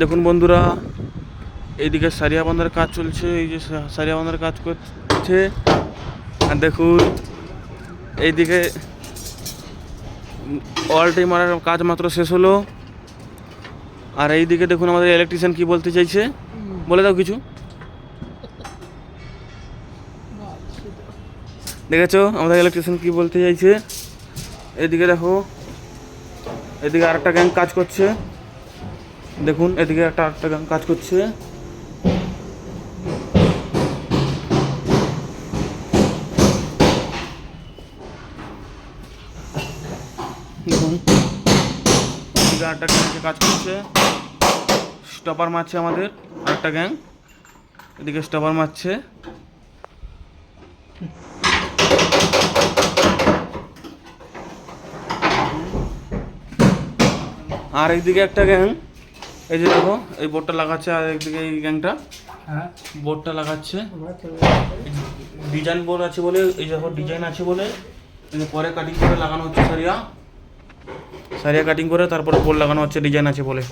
দেখুন বন্ধুরা, এইদিকে সারিয়া বাঁধার কাজ চলছে। এই যে সারিয়া বাঁধার কাজ করছে, আর দেখুন এইদিকে ওয়ালটি মারার কাজ মাত্র শেষ হলো। আর এইদিকে দেখুন আমাদের ইলেকট্রিশিয়ান কি বলতে চাইছে, বলে দাও কিছু। দেখেছো আমাদের ইলেকট্রিশিয়ান কি বলতে চাইছে। এদিকে দেখো, এদিকে আরেকটা গ্যাং কাজ করছে। দেখুন এদিকে আরেকটা গ্যাং কাজ করছে। দেখুন এদিকে আরেকটা গ্যাং কাজ করছে, স্টপার মারছে আমাদের আরেকটা গ্যাং। এদিকে স্টপার মারছে। আর এইদিকে একটা গ্যাং, এই যে দেখো এই বোর্ডটা লাগাচ্ছে। আর একদিকে এই গ্যাংটা বোর্ডটা লাগাচ্ছে। ডিজাইন বোর্ড আছে বলে, এই দেখো ডিজাইন আছে বলে পরে কাটিং করে লাগানো হচ্ছে। সারিয়া কাটিং করে তারপরে বোর্ড লাগানো হচ্ছে, ডিজাইন আছে বলে।